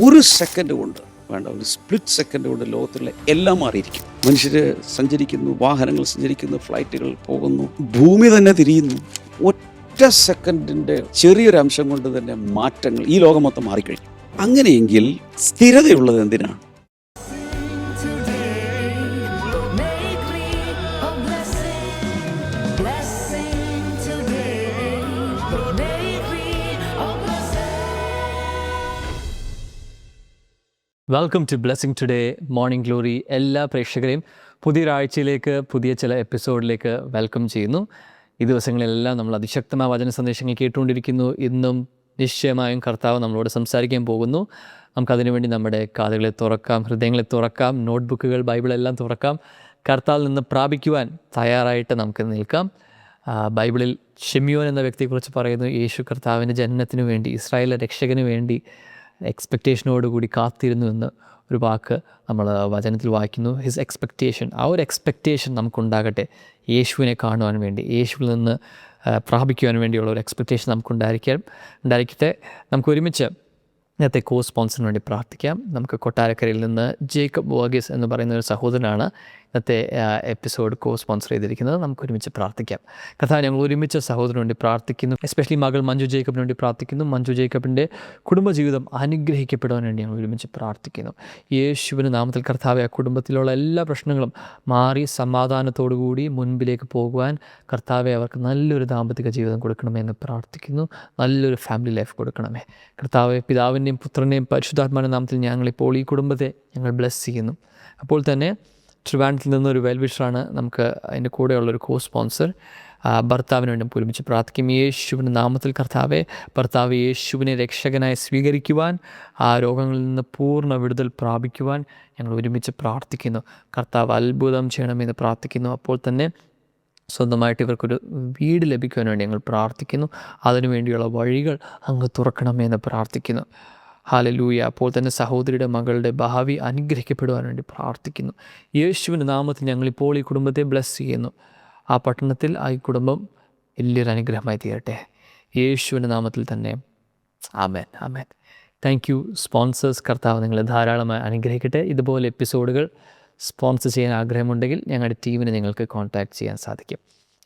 ഒരു സെക്കൻഡ് കൊണ്ട് വേണ്ട, ഒരു സ്പ്ലിറ്റ് സെക്കൻഡ് കൊണ്ട് ലോകത്തിലെ എല്ലാം മാറിയിരിക്കും. മനുഷ്യർ സഞ്ചരിക്കുന്നു, വാഹനങ്ങൾ സഞ്ചരിക്കുന്നു, ഫ്ലൈറ്റുകൾ പോകുന്നു, ഭൂമി തന്നെ തിരിയുന്നു. ഒറ്റ സെക്കൻഡിൻ്റെ ചെറിയൊരു അംശം കൊണ്ട് തന്നെ മാറ്റങ്ങൾ ഈ ലോകം മൊത്തം മാറിക്കഴിഞ്ഞു. അങ്ങനെയെങ്കിൽ സ്ഥിരതയുള്ളത് എന്തിനാണ്? Welcome to blessing today morning glory. എല്ലാ പ്രേക്ഷകരെയും പുതിയൊരാഴ്ചയിലേക്ക്, പുതിയ ചില എപ്പിസോഡിലേക്ക് വെൽക്കം ചെയ്യുന്നു. ഈ ദിവസങ്ങളിലെല്ലാം നമ്മൾ അതിശക്തമായ വചന സന്ദേശങ്ങൾ കേട്ടുകൊണ്ടിരിക്കുന്നു. ഇന്നും നിശ്ചയമായും കർത്താവ് നമ്മളോട് സംസാരിക്കാൻ പോകുന്നു. നമുക്കതിനു വേണ്ടി നമ്മുടെ കാതുകളെ തുറക്കാം, ഹൃദയങ്ങളെ തുറക്കാം, നോട്ട്ബുക്കുകൾ, ബൈബിളെല്ലാം തുറക്കാം. കർത്താവിൽ നിന്ന് പ്രാപിക്കുവാൻ തയ്യാറായിട്ട് നമുക്ക് നിൽക്കാം. ബൈബിളിൽ ഷിമിയോൻ എന്ന വ്യക്തിയെക്കുറിച്ച് പറയുന്നു, യേശു കർത്താവിൻ്റെ ജനനത്തിനു വേണ്ടി, ഇസ്രായേലിലെ രക്ഷകന് വേണ്ടി എക്സ്പെക്റ്റേഷനോടുകൂടി കാത്തിരുന്നു എന്ന് ഒരു വാക്ക് നമ്മൾ വചനത്തിൽ വായിക്കുന്നു. ഹിസ് എക്സ്പെക്റ്റേഷൻ, ആ ഒരു എക്സ്പെക്റ്റേഷൻ നമുക്കുണ്ടാകട്ടെ. യേശുവിനെ കാണുവാൻ വേണ്ടി, യേശുവിൽ നിന്ന് പ്രാപിക്കുവാൻ വേണ്ടിയുള്ള ഒരു എക്സ്പെക്റ്റേഷൻ ഉണ്ടായിരിക്കട്ടെ. നമുക്ക് ഒരുമിച്ച് ഇന്നത്തെ കോ സ്പോൺസറിന് വേണ്ടി പ്രാർത്ഥിക്കാം. നമുക്ക് കൊട്ടാരക്കരയിൽ നിന്ന് ജേക്കബ് വർഗീസ് എന്ന് പറയുന്ന ഒരു സഹോദരനാണ് ഇന്നത്തെ എപ്പിസോഡ് കോ സ്പോൺസർ ചെയ്തിരിക്കുന്നത്. നമുക്ക് ഒരുമിച്ച് പ്രാർത്ഥിക്കാം. കർത്താവേ, ഞങ്ങൾ ഒരുമിച്ച് സഹോദരന് വേണ്ടി പ്രാർത്ഥിക്കുന്നു. എസ്പെഷ്യലി മകൾ മഞ്ജു ജേക്കബിന് വേണ്ടി പ്രാർത്ഥിക്കുന്നു. മഞ്ജു ജേക്കബിൻ്റെ കുടുംബജീവിതം അനുഗ്രഹിക്കപ്പെടാൻ വേണ്ടി ഞങ്ങൾ ഒരുമിച്ച് പ്രാർത്ഥിക്കുന്നു. യേശുവിൻ്റെ നാമത്തിൽ കർത്താവേ, ആ കുടുംബത്തിലുള്ള എല്ലാ പ്രശ്നങ്ങളും മാറി സമാധാനത്തോടു കൂടി മുൻപിലേക്ക് പോകുവാൻ കർത്താവെ അവർക്ക് നല്ലൊരു ദാമ്പത്തിക ജീവിതം കൊടുക്കണമേ എന്ന് പ്രാർത്ഥിക്കുന്നു. നല്ലൊരു ഫാമിലി ലൈഫ് കൊടുക്കണമേ കർത്താവെ. പിതാവിൻ്റെയും പുത്രൻ്റെയും പരിശുദ്ധാത്മാവിൻ്റെ നാമത്തിൽ ഞങ്ങളിപ്പോൾ ഈ കുടുംബത്തെ ഞങ്ങൾ ബ്ലെസ് ചെയ്യുന്നു. അപ്പോൾ തന്നെ ട്രിവാൻഡ്രത്തിൽ നിന്നൊരു വെൽവിഷറാണ് നമുക്ക് അതിൻ്റെ കൂടെയുള്ളൊരു കോ സ്പോൺസർ. ഭർത്താവിന് വേണ്ടി നമുക്ക് ഒരുമിച്ച് പ്രാർത്ഥിക്കും. യേശുവിൻ്റെ നാമത്തിൽ കർത്താവെ, ഭർത്താവ് യേശുവിനെ രക്ഷകനായി സ്വീകരിക്കുവാൻ, ആ രോഗങ്ങളിൽ നിന്ന് പൂർണ്ണ വിടുതൽ പ്രാപിക്കുവാൻ ഞങ്ങൾ ഒരുമിച്ച് പ്രാർത്ഥിക്കുന്നു. കർത്താവ് അത്ഭുതം ചെയ്യണമെന്ന് പ്രാർത്ഥിക്കുന്നു. അപ്പോൾ തന്നെ സ്വന്തമായിട്ട് ഇവർക്കൊരു വീട് ലഭിക്കുവാൻ വേണ്ടി ഞങ്ങൾ പ്രാർത്ഥിക്കുന്നു. അതിനുവേണ്ടിയുള്ള വഴികൾ അങ്ങ് തുറക്കണമെന്ന് പ്രാർത്ഥിക്കുന്നു. ഹല്ലേലൂയ. അപ്പോൾ തന്നെ സഹോദരിയുടെ മകളുടെ ഭാവി അനുഗ്രഹിക്കപ്പെടുവാൻ വേണ്ടി പ്രാർത്ഥിക്കുന്നു. യേശുവിൻ്റെ നാമത്തിൽ ഞങ്ങളിപ്പോൾ ഈ കുടുംബത്തെ ബ്ലെസ് ചെയ്യുന്നു. ആ പട്ടണത്തിൽ ആ ഈ കുടുംബം വലിയൊരു അനുഗ്രഹമായി തീരട്ടെ, യേശുവിൻ്റെ നാമത്തിൽ തന്നെ. ആമേൻ, ആമേൻ. Thank you sponsors. കർത്താവ് നിങ്ങളെ ധാരാളമായി അനുഗ്രഹിക്കട്ടെ. ഇതുപോലെ എപ്പിസോഡുകൾ സ്പോൺസർ ചെയ്യാൻ ആഗ്രഹമുണ്ടെങ്കിൽ ഞങ്ങളുടെ ടീമിനെ നിങ്ങൾക്ക് കോൺടാക്റ്റ് ചെയ്യാൻ സാധിക്കും.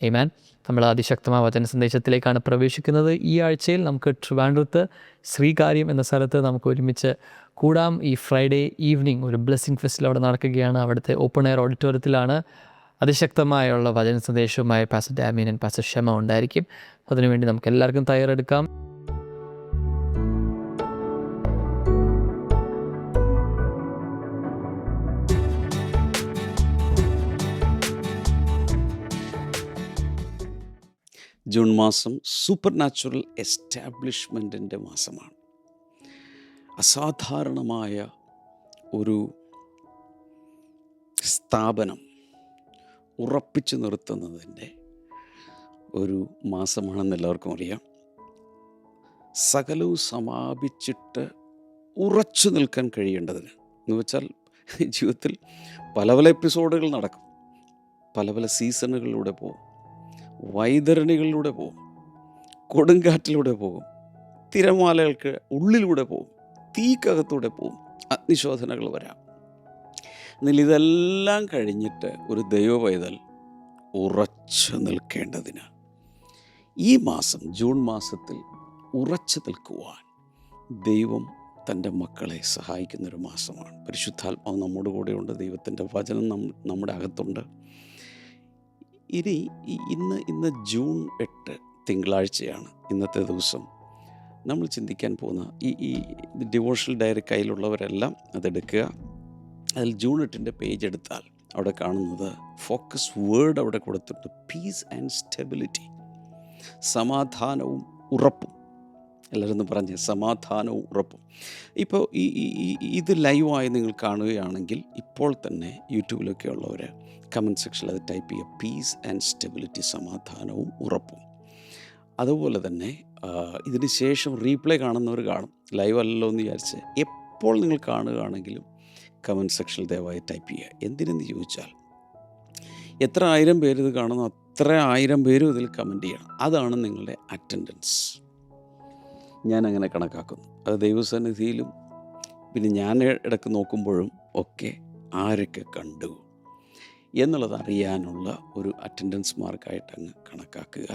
ആമേൻ. നമ്മൾ അതിശക്തമായ വചന സന്ദേശത്തിലേക്കാണ് പ്രവേശിക്കുന്നത്. ഈ ആഴ്ചയിൽ നമുക്ക് ട്രിവാൻഡ്രത്ത് ശ്രീകാര്യം എന്ന സ്ഥലത്ത് നമുക്ക് ഒരുമിച്ച് കൂടാം. ഈ ഫ്രൈഡേ ഈവനിങ് ഒരു ബ്ലെസ്സിങ് ഫെസ്റ്റിൽ അവിടെ നടക്കുകയാണ്. അവിടുത്തെ ഓപ്പൺ എയർ ഓഡിറ്റോറിയത്തിലാണ്. അതിശക്തമായുള്ള വചന സന്ദേശവുമായി pastor Damian and pastor Shama ഉണ്ടായിരിക്കും. അതിനുവേണ്ടി നമുക്ക് എല്ലാവർക്കും തയ്യാറെടുക്കാം. ജൂൺ മാസം സൂപ്പർ നാച്ചുറൽ എസ്റ്റാബ്ലിഷ്മെൻറ്റിൻ്റെ മാസമാണ്. അസാധാരണമായ ഒരു സ്ഥാപനം ഉറപ്പിച്ചു നിർത്തുന്നതിൻ്റെ ഒരു മാസമാണെന്ന് എല്ലാവർക്കും അറിയാം. സകലവും സമാപിച്ചിട്ട് ഉറച്ചു നിൽക്കാൻ കഴിയേണ്ടതിന് എന്ന് വെച്ചാൽ ജീവിതത്തിൽ പല പല എപ്പിസോഡുകൾ നടക്കും, പല പല സീസണുകളിലൂടെ പോകും, വൈതരണികളിലൂടെ പോകും, കൊടുങ്കാറ്റിലൂടെ പോകും, തിരമാലകൾക്ക് ഉള്ളിലൂടെ പോകും, തീക്കകത്തൂടെ പോകും, അഗ്നിശോധനകൾ വരാം. എന്നാൽ ഇതെല്ലാം കഴിഞ്ഞിട്ട് ഒരു ദൈവപൈതൽ ഉറച്ചു നിൽക്കേണ്ടതിന് ഈ മാസം ജൂൺ മാസത്തിൽ ഉറച്ചു നിൽക്കുവാൻ ദൈവം തൻ്റെ മക്കളെ സഹായിക്കുന്നൊരു മാസമാണ്. പരിശുദ്ധാത്മാവ് നമ്മുടെ കൂടെയുണ്ട്. ദൈവത്തിൻ്റെ വചനം നമ്മുടെ അകത്തുണ്ട്. ഇന്ന് ജൂൺ 8 തിങ്കളാഴ്ചയാണ്. ഇന്നത്തെ ദിവസം നമ്മൾ ചിന്തിക്കാൻ പോകുന്ന ഈ ഡിവോഷണൽ ഡയറി കയ്യിലുള്ളവരെല്ലാം അതെടുക്കുക. അതിൽ ജൂൺ 8 പേജ് എടുത്താൽ അവിടെ കാണുന്നത് ഫോക്കസ് വേർഡ് അവിടെ കൊടുത്തിട്ട് പീസ് ആൻഡ് സ്റ്റെബിലിറ്റി, സമാധാനവും ഉറപ്പും. എല്ലാവരും പറഞ്ഞ് സമാധാനവും ഉറപ്പും. ഇപ്പോൾ ഇത് ലൈവായി നിങ്ങൾ കാണുകയാണെങ്കിൽ ഇപ്പോൾ തന്നെ യൂട്യൂബിലൊക്കെ ഉള്ളവർ കമൻറ്റ് സെക്ഷനിൽ അത് ടൈപ്പ് ചെയ്യുക, പീസ് ആൻഡ് സ്റ്റെബിലിറ്റി, സമാധാനവും ഉറപ്പും. അതുപോലെ തന്നെ ഇതിന് ശേഷം റീപ്ലേ കാണുന്നവർ കാണും, ലൈവ് അല്ലല്ലോ എന്ന് വിചാരിച്ച്. എപ്പോൾ നിങ്ങൾ കാണുകയാണെങ്കിലും കമൻറ്റ് സെക്ഷനിൽ ദയവായി ടൈപ്പ് ചെയ്യുക. എന്തിനെന്ന് ചോദിച്ചാൽ എത്ര 1000 പേര് ഇത് കാണുന്നു അത്ര 1000 പേരും ഇതിൽ കമൻറ്റ് ചെയ്യണം. അതാണ് നിങ്ങളുടെ അറ്റൻഡൻസ്. ഞാൻ അങ്ങനെ കണക്കാക്കുന്നു. അത് ദൈവസന്നിധിയിലും പിന്നെ ഞാൻ ഇടയ്ക്ക് നോക്കുമ്പോഴും ഒക്കെ ആരൊക്കെ കണ്ടു എന്നുള്ളത് അറിയാനുള്ള ഒരു അറ്റൻഡൻസ് മാർക്കായിട്ട് അങ്ങ് കണക്കാക്കുക.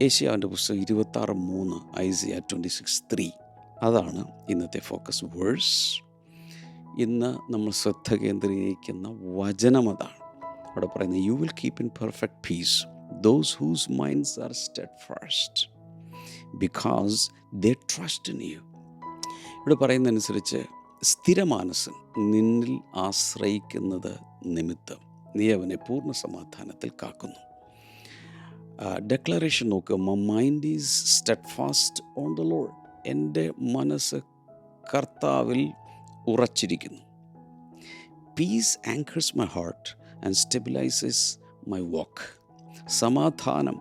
ഏശയ്യാവിൻ്റെ പുസ്തകം 26:3, ഐസിയ 26:3 അതാണ് ഇന്നത്തെ ഫോക്കസ് വേഴ്സ്. ഇന്ന് നമ്മൾ ശ്രദ്ധ കേന്ദ്രീകരിക്കുന്ന വചനം അതാണ്. അവിടെ പറയുന്നത് you will keep in perfect peace those whose minds are steadfast because they trust in you. ഇവിടെ പറയുന്നതനുസരിച്ച് സ്ഥിരമാനസൻ നിന്നിൽ ആശ്രയിക്കുന്നത് നിമിത്തം നീ അവനെ പൂർണ്ണ സമാധാനത്തിൽ കാക്കുന്നു. ഡെക്ലറേഷൻ നോക്കുക, my mind is steadfast on the Lord. എൻ്റെ മനസ്സ് കർത്താവിൽ ഉറച്ചിരിക്കുന്നു. Peace anchors my heart and stabilises my walk. സമാധാനം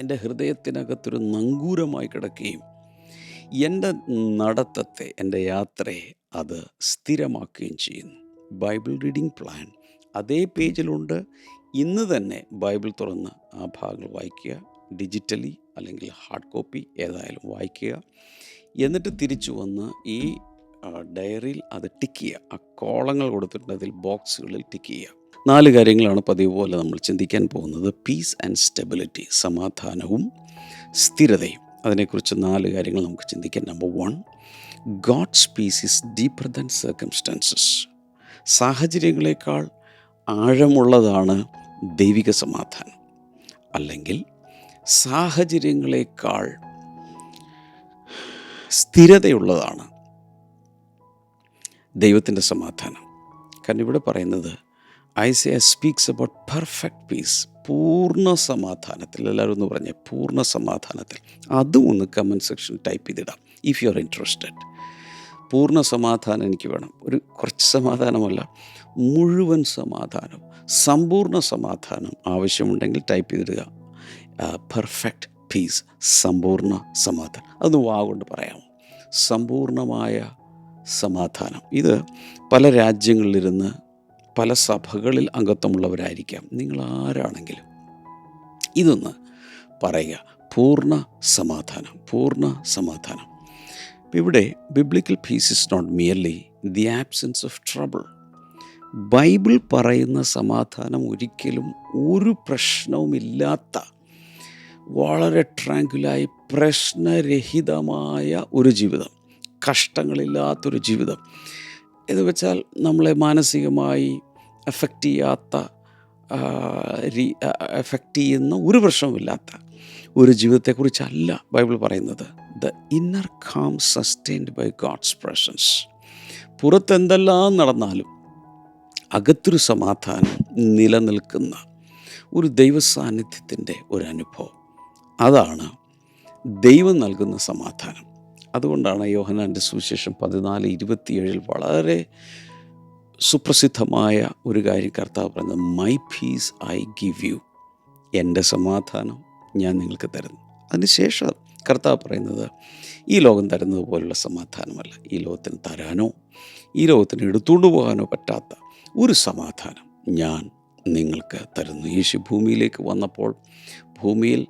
എൻ്റെ ഹൃദയത്തിനകത്തൊരു നങ്കൂരമായി കിടക്കുകയും എൻ്റെ നടത്തത്തെ, എൻ്റെ യാത്രയെ അത് സ്ഥിരമാക്കുകയും ചെയ്യുന്നു. ബൈബിൾ റീഡിംഗ് പ്ലാൻ അതേ പേജിലുണ്ട്. ഇന്ന് തന്നെ ബൈബിൾ തുറന്ന് ആ ഭാഗങ്ങൾ വായിക്കുക, ഡിജിറ്റലി അല്ലെങ്കിൽ ഹാർഡ് കോപ്പി ഏതായാലും വായിക്കുക. എന്നിട്ട് തിരിച്ചു വന്ന് ഈ ഡയറിയിൽ അത് ടിക്ക് ചെയ്യുക. ആ കോളങ്ങൾ കൊടുത്തിട്ടുണ്ട്, അതിൽ ബോക്സുകളിൽ ടിക്ക് ചെയ്യുക. 4 കാര്യങ്ങളാണ് പതിവ് പോലെ നമ്മൾ ചിന്തിക്കാൻ പോകുന്നത്. പീസ് ആൻഡ് സ്റ്റെബിലിറ്റി, സമാധാനവും സ്ഥിരതയും. അതിനെക്കുറിച്ച് 4 കാര്യങ്ങൾ നമുക്ക് ചിന്തിക്കാം. Number 1, God's peace is deeper than circumstances. സാഹചര്യങ്ങളെക്കാൾ ആഴമുള്ളതാണ് ദൈവിക സമാധാനം. അല്ലെങ്കിൽ സാഹചര്യങ്ങളെക്കാൾ സ്ഥിരതയുള്ളതാണ് ദൈവത്തിൻ്റെ സമാധാനം. കാരണം ഇവിടെ പറയുന്നത് Isaiah speaks about perfect peace, പൂർണ്ണ സമാധാനത്തിൽ. എല്ലാവരും ഒന്ന് പറഞ്ഞേ, പൂർണ്ണ സമാധാനത്തിൽ. അതും ഒന്ന് കമൻറ്റ് സെക്ഷൻ ടൈപ്പ് ചെയ്തിടാം ഇഫ് യു ആർ ഇൻട്രസ്റ്റഡ്. പൂർണ്ണ സമാധാനം എനിക്ക് വേണം. ഒരു കുറച്ച് സമാധാനമല്ല, മുഴുവൻ സമാധാനം, സമ്പൂർണ്ണ സമാധാനം ആവശ്യമുണ്ടെങ്കിൽ ടൈപ്പ് ചെയ്തിടുക. പെർഫെക്റ്റ് പീസ്, സമ്പൂർണ്ണ സമാധാനം. അതൊന്ന് വാഗൊണ്ട് പറയാമോ? സമ്പൂർണ്ണമായ സമാധാനം. ഇത് പല രാജ്യങ്ങളിലിരുന്ന് പല സഭകളിൽ അംഗത്വമുള്ളവരായിരിക്കാം. നിങ്ങൾ ആരാണെങ്കിലും ഇതൊന്ന് പറയുക, പൂർണ്ണ സമാധാനം, പൂർണ്ണ സമാധാനം. ഇവിടെ biblical peace is not merely the absence of trouble. Bible പറയുന്ന സമാധാനം ഒരിക്കലും ഒരു പ്രശ്നവുമില്ലാത്ത, വളരെ ട്രാങ്കുലായി പ്രശ്നരഹിതമായ ഒരു ജീവിതം, കഷ്ടങ്ങളില്ലാത്തൊരു ജീവിതം. എന്ന് വെച്ചാൽ നമ്മളെ മാനസികമായി എഫക്റ്റ് ചെയ്യുന്ന ഒരു പ്രശ്നവുമില്ലാത്ത ഒരു ജീവിതത്തെക്കുറിച്ചല്ല ബൈബിൾ പറയുന്നത്. The inner calm sustained by God's presence. പുറത്തെന്തെല്ലാം നടന്നാലും അകത്തൊരു സമാധാനം നിലനിൽക്കുന്ന ഒരു ദൈവ സാന്നിധ്യത്തിൻ്റെ ഒരു അനുഭവം. അതാണ് ദൈവം നൽകുന്ന സമാധാനം. അതുകൊണ്ടാണ് യോഹന്നാൻ്റെ സുവിശേഷം 14:27 വളരെ സുപ്രസിദ്ധമായ ഒരു കാര്യം കർത്താവ് പറയുന്നത്, my piece I give you. എൻ്റെ സമാധാനം ഞാൻ നിങ്ങൾക്ക് തരുന്നു. അതിനുശേഷം കർത്താവ് പറയുന്നത്, ഈ ലോകം തരുന്നത് പോലുള്ള സമാധാനമല്ല. ഈ ലോകത്തിന് തരാനോ ഈ ലോകത്തിന് എടുത്തുകൊണ്ട് പോകാനോ പറ്റാത്ത ഒരു സമാധാനം ഞാൻ നിങ്ങൾക്ക് തരുന്നു. യേശു ഭൂമിയിലേക്ക് വന്നപ്പോൾ ഭൂമിയിൽ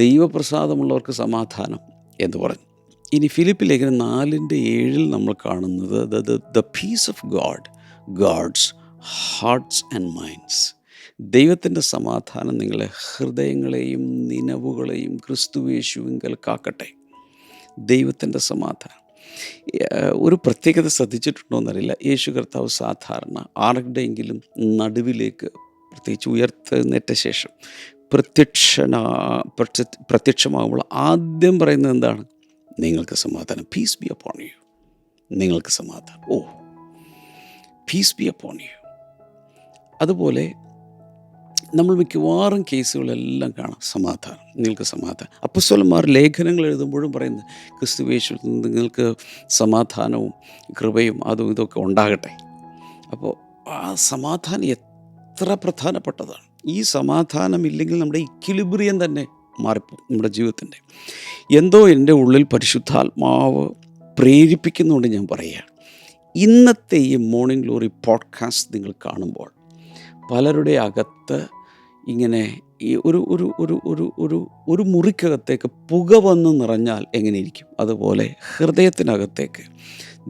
ദൈവപ്രസാദമുള്ളവർക്ക് സമാധാനം എന്ന് പറഞ്ഞു. ഇനി ഫിലിപ്പി ലേഖനം 4:7 നമ്മൾ കാണുന്നത് the peace of God guards hearts and minds. ദൈവത്തിൻ്റെ സമാധാനം നിങ്ങളെ ഹൃദയങ്ങളെയും നിനവുകളെയും ക്രിസ്തുയേശുവിങ്കൽ കാക്കട്ടെ. ദൈവത്തിൻ്റെ സമാധാനം. ഒരു പ്രത്യേകത ശ്രദ്ധിച്ചിട്ടുണ്ടോ എന്നറിയില്ല. യേശു കർത്താവ് സാധാരണ ആരുടെയെങ്കിലും നടുവിലേക്ക്, പ്രത്യേകിച്ച് ഉയർത്തെഴുന്നേറ്റ ശേഷം പ്രത്യക്ഷമാകുമ്പോൾ ആദ്യം പറയുന്നത് എന്താണ്? നിങ്ങൾക്ക് സമാധാനം, പീസ് ബി അപ്പോൺ യു. നിങ്ങൾക്ക് സമാധാനം, ഓ പീസ് ബി അപ്പോൺ യു. അതുപോലെ നമ്മൾ മിക്കവാറും കേസുകളെല്ലാം കാണാം സമാധാനം, നിങ്ങൾക്ക് സമാധാനം. അപ്പോസ്തലന്മാർ ലേഖനങ്ങൾ എഴുതുമ്പോഴും പറയുന്നത് ക്രിസ്തുയേശുവിൽ നിങ്ങൾക്ക് സമാധാനവും കൃപയും അതും ഇതൊക്കെ ഉണ്ടാകട്ടെ. അപ്പോൾ ആ സമാധാനം എത്ര പ്രധാനപ്പെട്ടതാണ്. ഈ സമാധാനം ഇല്ലെങ്കിൽ നമ്മുടെ ഇക്വിലിബ്രിയം തന്നെ മാറിപ്പോകും നമ്മുടെ ജീവിതത്തിൻ്റെ. എന്തോ എൻ്റെ ഉള്ളിൽ പരിശുദ്ധാത്മാവ് പ്രേരിപ്പിക്കുന്നുണ്ട്. ഞാൻ പറയുകയാണ്, ഇന്നത്തെ ഈ മോർണിംഗ് ഗ്ലോറി പോഡ്കാസ്റ്റ് നിങ്ങൾ കാണുമ്പോൾ പലരുടെ അകത്ത് ഇങ്ങനെ ഈ ഒരു ഒരു ഒരു ഒരു ഒരു ഒരു മുറിക്കകത്തേക്ക് പുക വന്ന് നിറഞ്ഞാൽ എങ്ങനെയിരിക്കും, അതുപോലെ ഹൃദയത്തിനകത്തേക്ക്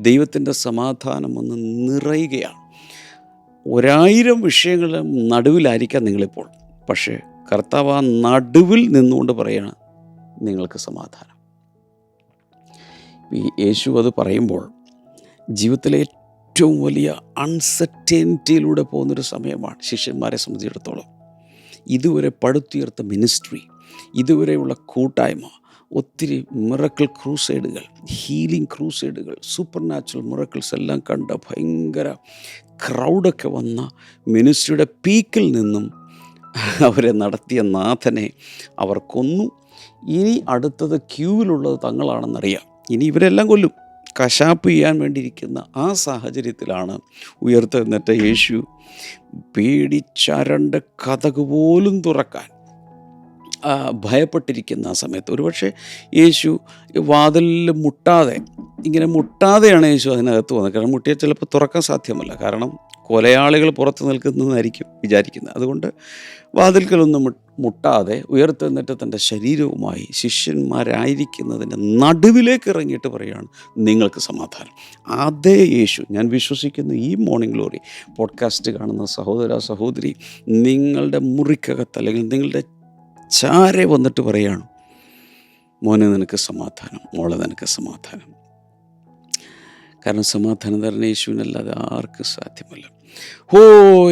ദൈവത്തിൻ്റെ സമാധാനം ഒന്ന് നിറയുകയാണ്. 1000 വിഷയങ്ങൾ നടുവിലായിരിക്കാം നിങ്ങളിപ്പോൾ, പക്ഷേ കർത്താവ് ആ നടുവിൽ നിന്നുകൊണ്ട് പറയുകയാണ്, നിങ്ങൾക്ക് സമാധാനം. ഈ യേശു അത് പറയുമ്പോൾ ജീവിതത്തിലെ ഏറ്റവും വലിയ അൺസർട്ടനിറ്റിയിലൂടെ പോകുന്നൊരു സമയമാണ് ശിഷ്യന്മാരെ സംബന്ധിച്ചിടത്തോളം. ഇതുവരെ പടുത്തുയർത്ത മിനിസ്ട്രി, ഇതുവരെയുള്ള കൂട്ടായ്മ, ഒത്തിരി മിറക്കിൾ ക്രൂസൈഡുകൾ, ഹീലിംഗ് ക്രൂസൈഡുകൾ, സൂപ്പർ നാച്ചുറൽ മിറക്കിൾസ് എല്ലാം കണ്ട ഭയങ്കര ക്രൗഡൊക്കെ വന്ന മിനിസ്ട്രിയുടെ പീക്കിൽ നിന്നും അവരെ നടത്തിയ നാഥനെ അവർ കൊന്നു. ഇനി അടുത്തത് ക്യൂവിലുള്ളത് തങ്ങളാണെന്നറിയാം. ഇനി ഇവരെല്ലാം കൊല്ലും. കശാപ്പ് ചെയ്യാൻ വേണ്ടിയിരിക്കുന്ന ആ സാഹചര്യത്തിലാണ് ഉയർത്തെഴുന്നേറ്റ യേശു പേടിച്ചരണ്ട് കതക് പോലും തുറക്കാൻ ഭയപ്പെട്ടിരിക്കുന്ന ആ സമയത്ത് ഒരുപക്ഷെ യേശു വാതിലിൽ മുട്ടാതെയാണ് യേശു അതിനകത്ത് വന്നത്. കാരണം മുട്ടിയാൽ ചിലപ്പോൾ തുറക്കാൻ സാധ്യമല്ല. കാരണം കൊലയാളികൾ പുറത്ത് നിൽക്കുന്നതായിരിക്കും വിചാരിക്കുന്നത്. അതുകൊണ്ട് വാതിൽക്കലൊന്നും മുട്ടാതെ ഉയർത്തെഴുന്നേറ്റ് തൻ്റെ ശരീരവുമായി ശിഷ്യന്മാരായിരിക്കുന്നതിൻ്റെ നടുവിലേക്ക് ഇറങ്ങിയിട്ട് പറയുകയാണ്, നിങ്ങൾക്ക് സമാധാനം. അതേ യേശു ഞാൻ വിശ്വസിക്കുന്നു ഈ മോർണിംഗ് ഗ്ലോറി പോഡ്കാസ്റ്റ് കാണുന്ന സഹോദര സഹോദരി, നിങ്ങളുടെ മുറിക്കകത്ത് അല്ലെങ്കിൽ നിങ്ങളുടെ ചാരെ വന്നിട്ട് പറയുകയാണ്, മോനെ നിനക്ക് സമാധാനം, മോളെ നിനക്ക് സമാധാനം. കാരണം സമാധാനം തരുന്ന യേശുവിനല്ലാതെ ആർക്കും സാധ്യമല്ല.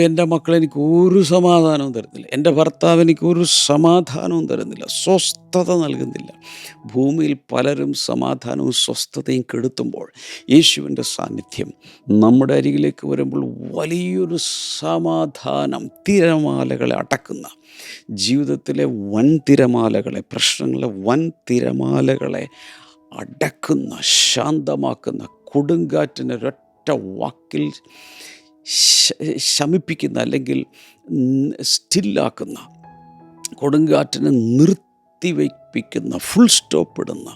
എൻ്റെ മക്കൾ എനിക്ക് ഒരു സമാധാനവും തരുന്നില്ല, എൻ്റെ ഭർത്താവ് എനിക്ക് ഒരു സമാധാനവും തരുന്നില്ല, സ്വസ്ഥത നൽകുന്നില്ല. ഭൂമിയിൽ പലരും സമാധാനവും സ്വസ്ഥതയും കെടുത്തുമ്പോൾ യേശുവിൻ്റെ സാന്നിധ്യം നമ്മുടെ അരികിലേക്ക് വരുമ്പോൾ വലിയൊരു സമാധാനം, തിരമാലകളെ അടക്കുന്ന, ജീവിതത്തിലെ വൻ തിരമാലകളെ, പ്രശ്നങ്ങളെ വൻ തിരമാലകളെ അടക്കുന്ന, ശാന്തമാക്കുന്ന, കൊടുങ്കാറ്റിനൊരൊറ്റ വാക്കിൽ ശമിപ്പിക്കുന്ന അല്ലെങ്കിൽ സ്റ്റില്ലാക്കുന്ന, കൊടുങ്കാറ്റിനെ നിർത്തിവയ്പ്പിക്കുന്ന, ഫുൾ സ്റ്റോപ്പ് ഇടുന്ന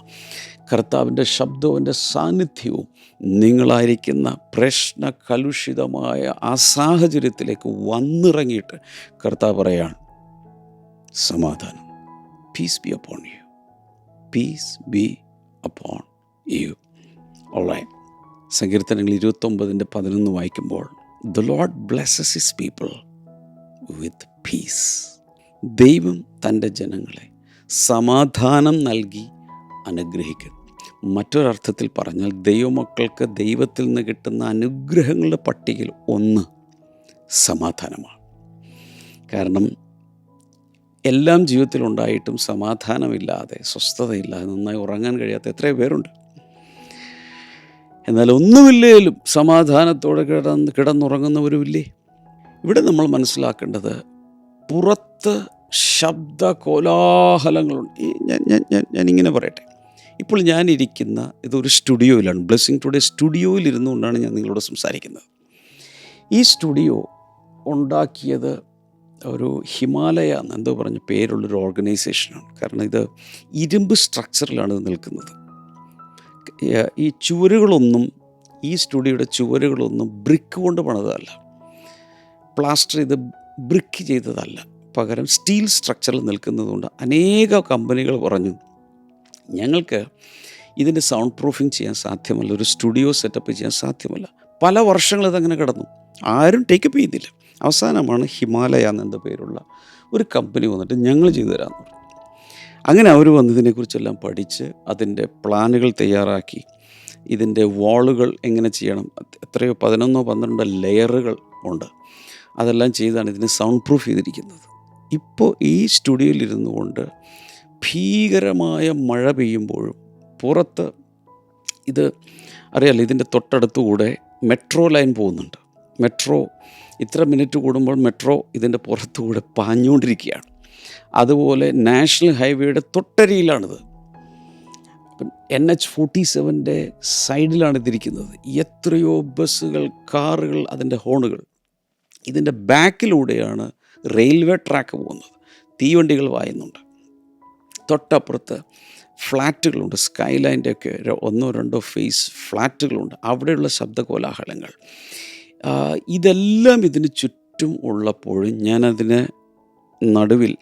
കർത്താവിൻ്റെ ശബ്ദവും എൻ്റെ സാന്നിധ്യവും നിങ്ങളായിരിക്കുന്ന പ്രശ്ന കലുഷിതമായ ആ സാഹചര്യത്തിലേക്ക് വന്നിറങ്ങിയിട്ട് കർത്താവ് പറയാണ്, സമാധാനം, peace be upon you, peace be upon you. Alright. സങ്കീർത്തനങ്ങൾ 29:11 വായിക്കുമ്പോൾ, The Lord blesses his people with peace. ദൈവം തൻ്റെ ജനങ്ങളെ സമാധാനം നൽകി അനുഗ്രഹിക്കും. മറ്റൊരർത്ഥത്തിൽ പറഞ്ഞാൽ ദൈവമക്കൾക്ക് ദൈവത്തിൽ നിന്ന് കിട്ടുന്ന അനുഗ്രഹങ്ങളുടെ പട്ടികയിൽ ഒന്ന് സമാധാനമാണ്. കാരണം എല്ലാം ജീവിതത്തിലുണ്ടായിട്ടും സമാധാനമില്ലാതെ, സ്വസ്ഥതയില്ലാതെ, നന്നായി ഉറങ്ങാൻ കഴിയാത്ത എത്രയോ പേരുണ്ട്. എന്നാൽ ഒന്നുമില്ലേലും സമാധാനത്തോടെ കിടന്നുറങ്ങുന്നവരുമില്ലേ? ഇവിടെ നമ്മൾ മനസ്സിലാക്കേണ്ടത്, പുറത്ത് ശബ്ദ കോലാഹലങ്ങളുണ്ട്. ഞാനിങ്ങനെ പറയട്ടെ, ഇപ്പോൾ ഞാനിരിക്കുന്ന ഇതൊരു സ്റ്റുഡിയോയിലാണ്. ബ്ലെസ്സിങ് ടുഡേ സ്റ്റുഡിയോയിൽ ഇരുന്നുകൊണ്ടാണ് ഞാൻ നിങ്ങളോട് സംസാരിക്കുന്നത്. ഈ സ്റ്റുഡിയോ ഉണ്ടാക്കിയത് ഒരു ഹിമാലയ എന്നെന്തോ പറഞ്ഞ പേരുള്ളൊരു ഓർഗനൈസേഷനാണ്. കാരണം ഇത് ഇരുമ്പ് സ്ട്രക്ചറിലാണ് ഇത് നിൽക്കുന്നത്. ഈ ചുവരുകളൊന്നും, ഈ സ്റ്റുഡിയോയുടെ ചുവരുകളൊന്നും ബ്രിക്ക് കൊണ്ട് പണിതതല്ല, പ്ലാസ്റ്റർ ചെയ്ത് ബ്രിക്ക് ചെയ്തതല്ല, പകരം സ്റ്റീൽ സ്ട്രക്ചറിൽ നിൽക്കുന്നതുകൊണ്ട് അനേക കമ്പനികൾ പറഞ്ഞു, ഞങ്ങൾക്ക് ഇതിൻ്റെ സൗണ്ട് പ്രൂഫിങ് ചെയ്യാൻ സാധ്യമല്ല, ഒരു സ്റ്റുഡിയോ സെറ്റപ്പ് ചെയ്യാൻ സാധ്യമല്ല. പല വർഷങ്ങൾ ഇതങ്ങനെ കിടന്നു, ആരും ടേക്കപ്പ് ചെയ്തില്ല. അവസാനമാണ് ഹിമാലയ എന്നെന്ത പേരുള്ള ഒരു കമ്പനി വന്നിട്ട് ഞങ്ങൾ ചെയ്തു തരാമെന്ന് പറഞ്ഞു. അങ്ങനെ അവർ വന്ന് ഇതിനെക്കുറിച്ചെല്ലാം പഠിച്ച് അതിൻ്റെ പ്ലാനുകൾ തയ്യാറാക്കി, ഇതിൻ്റെ വാളുകൾ എങ്ങനെ ചെയ്യണം, എത്രയോ 11-12 ലെയറുകൾ ഉണ്ട്, അതെല്ലാം ചെയ്താണ് ഇതിനെ സൗണ്ട് പ്രൂഫ് ചെയ്തിരിക്കുന്നത്. ഇപ്പോൾ ഈ സ്റ്റുഡിയോയിലിരുന്നു കൊണ്ട് ഭീകരമായ മഴ പെയ്യുമ്പോഴും പുറത്ത് ഇത് അറിയാമല്ലോ, ഇതിൻ്റെ തൊട്ടടുത്തുകൂടെ മെട്രോ ലൈൻ പോകുന്നുണ്ട്. മെട്രോ ഇത്ര മിനിറ്റ് കൂടുമ്പോൾ മെട്രോ ഇതിൻ്റെ പുറത്തുകൂടെ പാഞ്ഞുകൊണ്ടിരിക്കുകയാണ്. അതുപോലെ നാഷണൽ ഹൈവേയുടെ തൊട്ടരിയിലാണിത്. NH-47 സൈഡിലാണ് ഇതിരിക്കുന്നത്. എത്രയോ ബസ്സുകൾ, കാറുകൾ, അതിൻ്റെ ഹോണുകൾ. ഇതിൻ്റെ ബാക്കിലൂടെയാണ് റെയിൽവേ ട്രാക്ക് പോകുന്നത്. തീവണ്ടികൾ വായുന്നുണ്ട്. തൊട്ടപ്പുറത്ത് ഫ്ലാറ്റുകളുണ്ട്. Sky ലൈൻ്റെയൊക്കെ 1-2 face ഫ്ലാറ്റുകളുണ്ട്. അവിടെയുള്ള ശബ്ദകോലാഹലങ്ങൾ, ഇതെല്ലാം ഇതിന് ചുറ്റും ഉള്ളപ്പോഴും ഞാനതിനെ നടുവിൽ